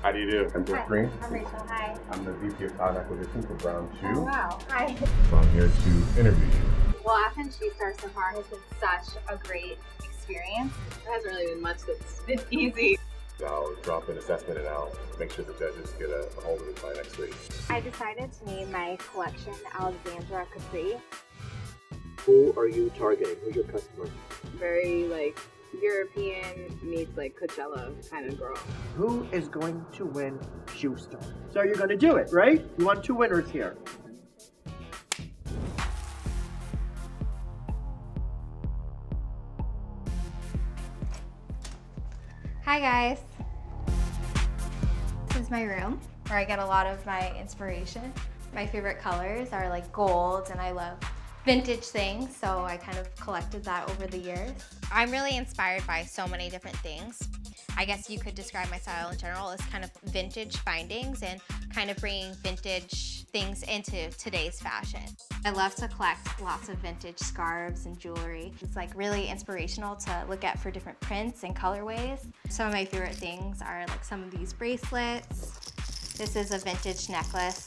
How do you do? I'm Hi, Green. I'm Rachel. Hi. I'm the VP of Talent Acquisition for Brown Shoe. Oh, wow. Hi. So I'm here to interview you. Well, Athens Shoe Star so far has been such a great experience. There hasn't really been much that's been easy. I'll drop an assessment and I'll make sure the judges get a hold of it by next week. I decided to name my collection Alexandra Capri. Who are you targeting? Who's your customer? Very like European meets like Coachella kind of girl. Who is going to win Shoe Star? So you're going to do it, right? You want two winners here. Hi guys. This is my room where I get a lot of my inspiration. My favorite colors are like gold, and I love vintage things, so I kind of collected that over the years. I'm really inspired by so many different things. I guess you could describe my style in general as kind of vintage findings and kind of bringing vintage things into today's fashion. I love to collect lots of vintage scarves and jewelry. It's like really inspirational to look at for different prints and colorways. Some of my favorite things are like some of these bracelets. This is a vintage necklace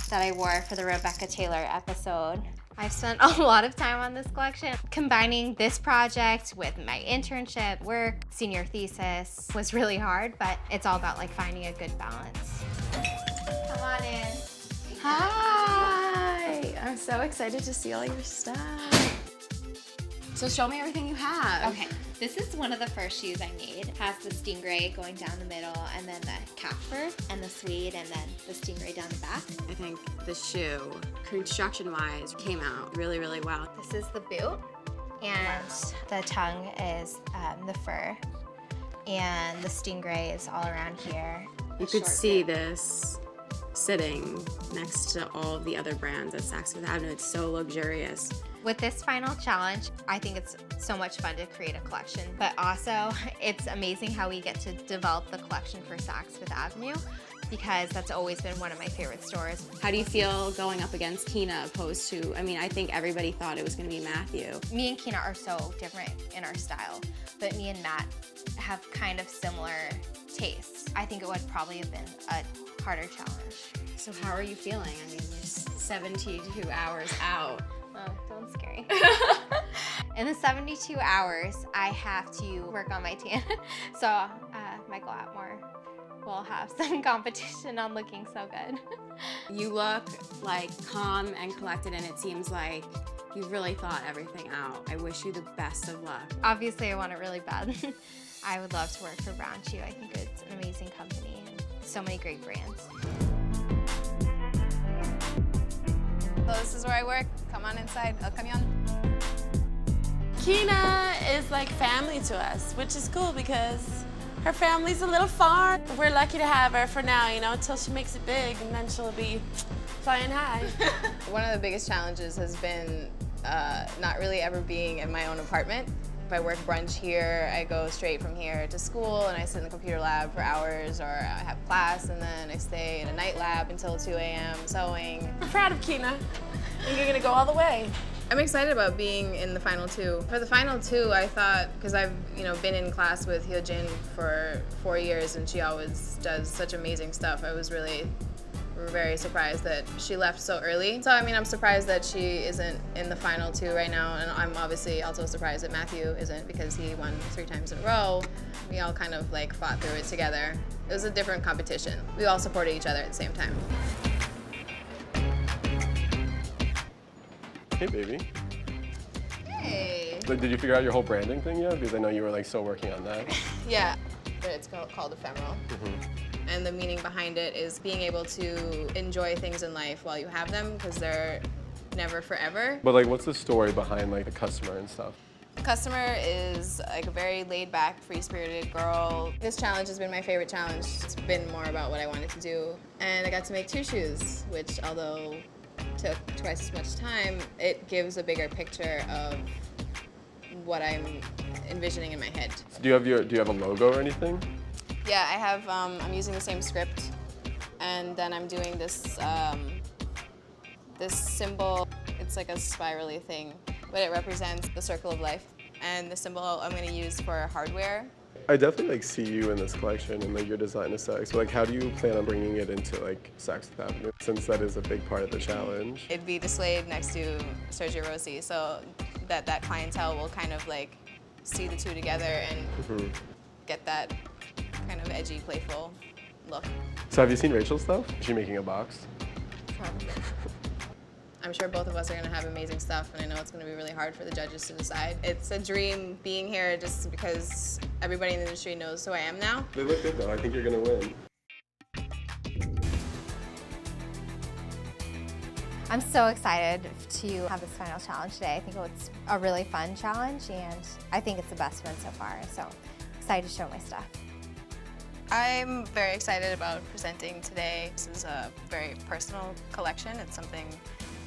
that I wore for the Rebecca Taylor episode. I've spent a lot of time on this collection. Combining this project with my internship, work, senior thesis was really hard, but it's all about like finding a good balance. Come on in. Hi! I'm so excited to see all your stuff. So show me everything you have. Okay, this is one of the first shoes I made. It has the stingray going down the middle, and then the Casper and the suede, and then the stingray down the back. I think the shoe, construction-wise, came out really, really well. This is the boot, and the tongue is the fur, and the stingray is all around here. You could see this sitting next to all of the other brands at Saks Fifth Avenue. It's so luxurious. With this final challenge, I think it's so much fun to create a collection, but also it's amazing how we get to develop the collection for Saks Fifth Avenue, because that's always been one of my favorite stores. How do you feel going up against Keena opposed to, I mean, I think everybody thought it was gonna be Matthew. Me and Keena are so different in our style, but me and Matt have kind of similar tastes. I think it would probably have been a harder challenge. So how are you feeling? I mean, you're 72 hours out. Oh, don't scare me. In the 72 hours, I have to work on my tan. So Michael Atmore will have some competition on looking so good. You look like calm and collected, and it seems like you've really thought everything out. I wish you the best of luck. Obviously, I want it really bad. I would love to work for Brown Shoe. I think it's an amazing company and so many great brands. So this is where I work. Come on inside, El Camion. Keena is like family to us, which is cool because her family's a little far. We're lucky to have her for now, you know, until she makes it big, and then she'll be flying high. One of the biggest challenges has been not really ever being in my own apartment. If I work brunch here, I go straight from here to school and I sit in the computer lab for hours, or I have class and then I stay in a night lab until 2 a.m. sewing. I'm proud of Keena, and you're gonna go all the way. I'm excited about being in the final two. For the final two, I thought, because I've been in class with Hyojin for 4 years and she always does such amazing stuff, I was really very surprised that she left so early. So I mean, I'm surprised that she isn't in the final two right now, and I'm obviously also surprised that Matthew isn't, because he won 3 times in a row. We all kind of like fought through it together. It was a different competition. We all supported each other at the same time. Hey, baby. Hey. Did you figure out your whole branding thing yet? Because I know you were like still working on that. Yeah, it's called ephemeral. And the meaning behind it is being able to enjoy things in life while you have them, because they're never forever. But like, what's the story behind like the customer and stuff? The customer is like a very laid-back, free-spirited girl. This challenge has been my favorite challenge. It's been more about what I wanted to do. And I got to make 2 shoes, which although took twice as much time, it gives a bigger picture of what I'm envisioning in my head. So do you have a logo or anything? Yeah, I have, I'm using the same script, and then I'm doing this, this symbol. It's like a spirally thing, but it represents the circle of life. And the symbol I'm gonna use for hardware I definitely see you in this collection and your design of Saks. So how do you plan on bringing it into Saks Fifth Avenue, since that is a big part of the challenge? It'd be displayed next to Sergio Rossi, so that clientele will kind of see the two together and get that kind of edgy, playful look. So have you seen Rachel's stuff? Is she making a box? Probably. I'm sure both of us are going to have amazing stuff, and I know it's going to be really hard for the judges to decide. It's a dream being here just because everybody in the industry knows who I am now. They look good though. I think you're going to win. I'm so excited to have this final challenge today. I think it's a really fun challenge, and I think it's the best one so far. So excited to show my stuff. I'm very excited about presenting today. This is a very personal collection. It's something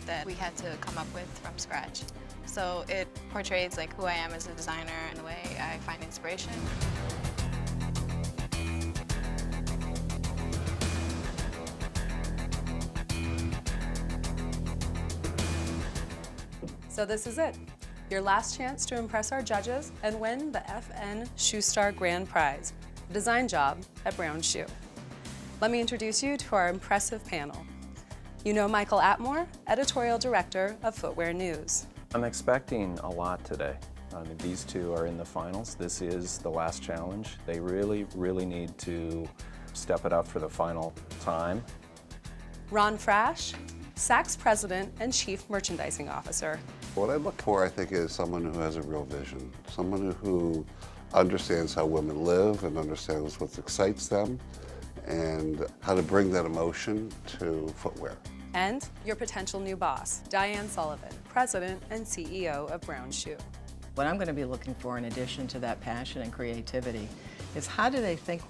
that we had to come up with from scratch. So it portrays who I am as a designer and the way I find inspiration. So this is it, your last chance to impress our judges and win the FN Shoe Star Grand Prize, a design job at Brown Shoe. Let me introduce you to our impressive panel. You know Michael Atmore, Editorial Director of Footwear News. I'm expecting a lot today. These two are in the finals. This is the last challenge. They really, really need to step it up for the final time. Ron Frasch, Saks President and Chief Merchandising Officer. What I look for, I think, is someone who has a real vision, someone who understands how women live and understands what excites them and how to bring that emotion to footwear. And your potential new boss, Diane Sullivan, President and CEO of Brown Shoe. What I'm going to be looking for, in addition to that passion and creativity, is how do they think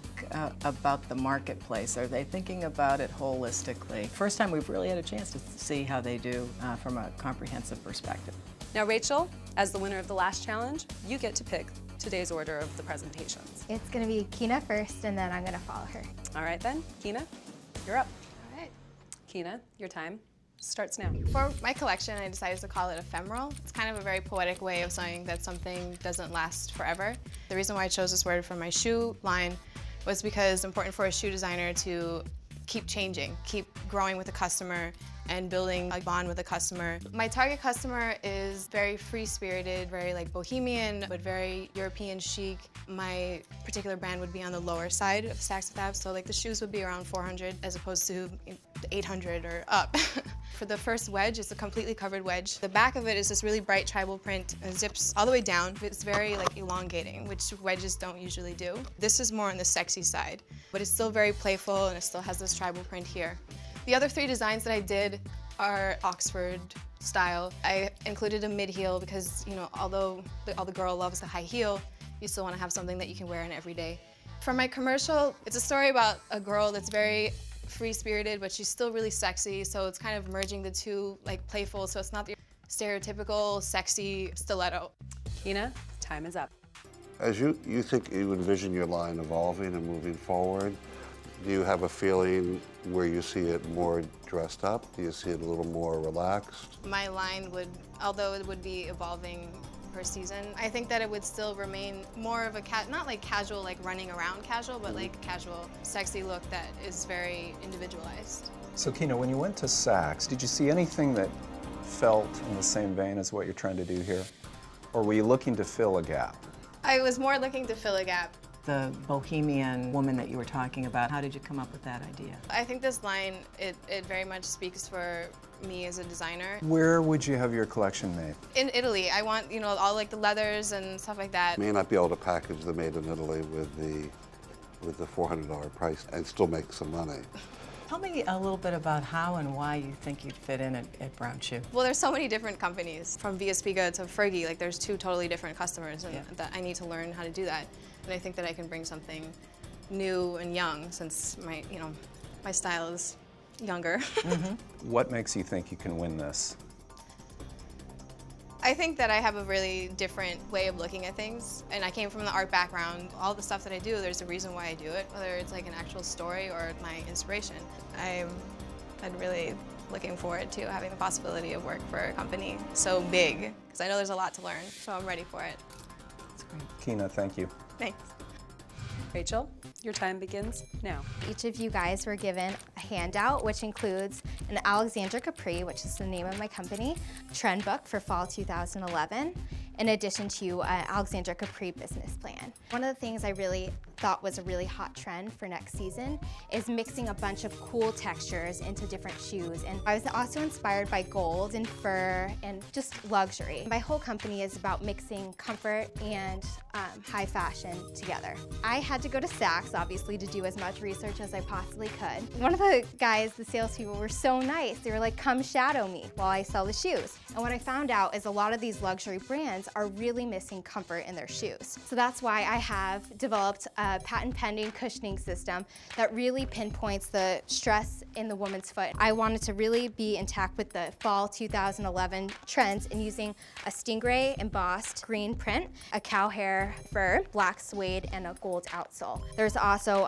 about the marketplace? Are they thinking about it holistically? First time we've really had a chance to see how they do from a comprehensive perspective. Now, Rachel, as the winner of the last challenge, you get to pick today's order of the presentations. It's going to be Keena first, and then I'm going to follow her. All right then, Keena, you're up. All right. Keena, your time starts now. For my collection, I decided to call it ephemeral. It's kind of a very poetic way of saying that something doesn't last forever. The reason why I chose this word for my shoe line was because it's important for a shoe designer to keep changing, keep growing with the customer and building a bond with the customer. My target customer is very free-spirited, very bohemian, but very European chic. My particular brand would be on the lower side of Saks Fifth Ave, so the shoes would be around 400 as opposed to 800 or up. For the first wedge, it's a completely covered wedge. The back of it is this really bright tribal print. It zips all the way down. It's very elongating, which wedges don't usually do. This is more on the sexy side, but it's still very playful and it still has this tribal print here. The other three designs that I did are Oxford style. I included a mid-heel because, although all the girl loves the high heel, you still want to have something that you can wear in every day. For my commercial, it's a story about a girl that's very free-spirited, but she's still really sexy, so it's kind of merging the two, playful, so it's not the stereotypical sexy stiletto. Keena, time is up. As you think you envision your line evolving and moving forward, do you have a feeling where you see it more dressed up? Do you see it a little more relaxed? My line would, although it would be evolving per season, I think that it would still remain more of a, not casual, running around casual, but casual, sexy look that is very individualized. So Keena, when you went to Saks, did you see anything that felt in the same vein as what you're trying to do here? Or were you looking to fill a gap? I was more looking to fill a gap. The bohemian woman that you were talking about, how did you come up with that idea? I think this line, it very much speaks for me as a designer. Where would you have your collection made? In Italy. I want, all the leathers and stuff like that. You may not be able to package the made in Italy with the $400 price and still make some money. Tell me a little bit about how and why you think you'd fit in at Brown Shoe. Well, there's so many different companies, from Via Spiga to Fergie. There's two totally different customers, and that I need to learn how to do that. And I think that I can bring something new and young, since my style is younger. What makes you think you can win this? I think that I have a really different way of looking at things, and I came from the art background. All the stuff that I do, there's a reason why I do it, whether it's an actual story or my inspiration. I'm really looking forward to having the possibility of work for a company so big, because I know there's a lot to learn, so I'm ready for it. That's great. Keena, thank you. Thanks. Rachel, your time begins now. Each of you guys were given a handout, which includes an Alexandra Capri, which is the name of my company, trend book for fall 2011, in addition to an Alexandra Capri business plan. One of the things I really thought was a really hot trend for next season is mixing a bunch of cool textures into different shoes. And I was also inspired by gold and fur and just luxury. My whole company is about mixing comfort and high fashion together. I had to go to Saks, obviously, to do as much research as I possibly could. One of the guys, the salespeople, were so nice. They were like, come shadow me while I sell the shoes. And what I found out is a lot of these luxury brands are really missing comfort in their shoes. So that's why I have developed a patent-pending cushioning system that really pinpoints the stress in the woman's foot. I wanted to really be intact with the fall 2011 trends in using a stingray embossed green print, a cow hair fur, black suede, and a gold outsole. There's also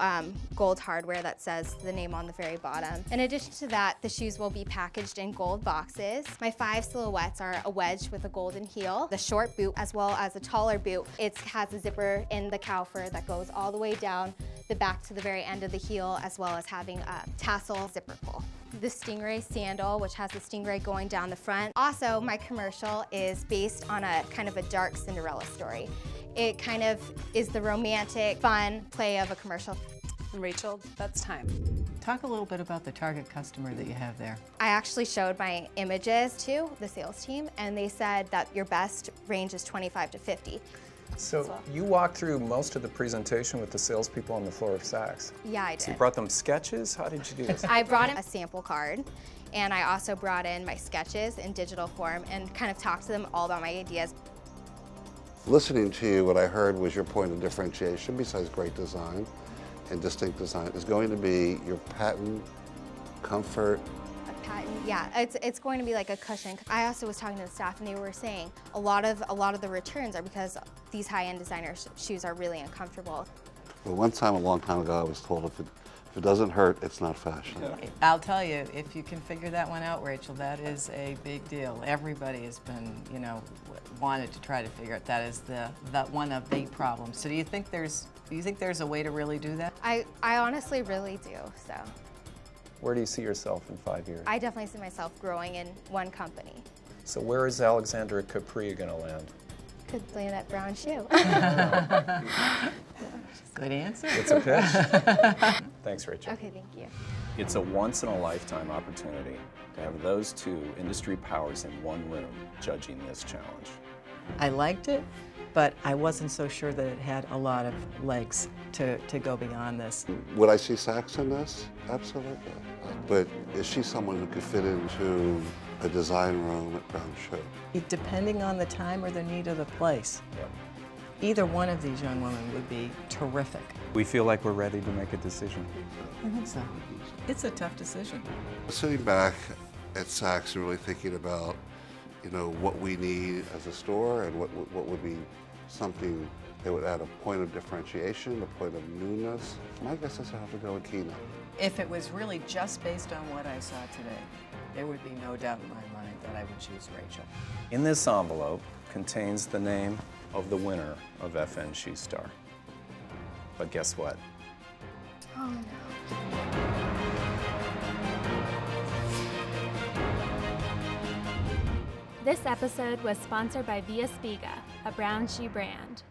gold hardware that says the name on the very bottom. In addition to that, the shoes will be packaged in gold boxes. My 5 silhouettes are a wedge with a golden heel, the short boot, as well as a taller boot. It has a zipper in the cow fur that goes all the way down the back to the very end of the heel, as well as having a tassel zipper pull. The stingray sandal, which has the stingray going down the front. Also, my commercial is based on a kind of a dark Cinderella story. It kind of is the romantic, fun play of a commercial. And Rachel, that's time. Talk a little bit about the target customer that you have there. I actually showed my images to the sales team, and they said that your best range is 25 to 50. So you walked through most of the presentation with the salespeople on the floor of Saks. Yeah, I did. So you brought them sketches? How did you do this? I brought in a sample card, and I also brought in my sketches in digital form and kind of talked to them all about my ideas. Listening to you, what I heard was your point of differentiation, besides great design and distinct design, is going to be your patent, comfort. A patent, yeah, it's going to be like a cushion. I also was talking to the staff, and they were saying a lot of the returns are because these high-end designer shoes are really uncomfortable. Well, one time, a long time ago, I was told if it doesn't hurt, it's not fashion. I'll tell you, if you can figure that one out, Rachel, that is a big deal. Everybody has been, you know, wanted to try to figure it. That is that one of the problems. So do you think there's a way to really do that? I honestly really do, so. Where do you see yourself in 5 years? I definitely see myself growing in one company. So where is Alexandra Capri going to land? Could land at Brown Shoe. Good answer. It's a pitch. Thanks, Rachel. Okay, thank you. It's a once-in-a-lifetime opportunity to have those two industry powers in one room judging this challenge. I liked it, but I wasn't so sure that it had a lot of legs to go beyond this. Would I see Saks in this? Absolutely. But is she someone who could fit into a design room at Brown Shoe? Depending on the time or the need of the place. Yep. Either one of these young women would be terrific. We feel like we're ready to make a decision. I think so. It's a tough decision. Sitting back at Saks and really thinking about, you know, what we need as a store and what would be something that would add a point of differentiation, a point of newness. My guess is I have to go with Keena. If it was really just based on what I saw today, there would be no doubt in my mind that I would choose Rachel. In this envelope contains the name of the winner of FN Shoe Star. But guess what? Oh no. This episode was sponsored by Via Spiga, a brown shoe brand.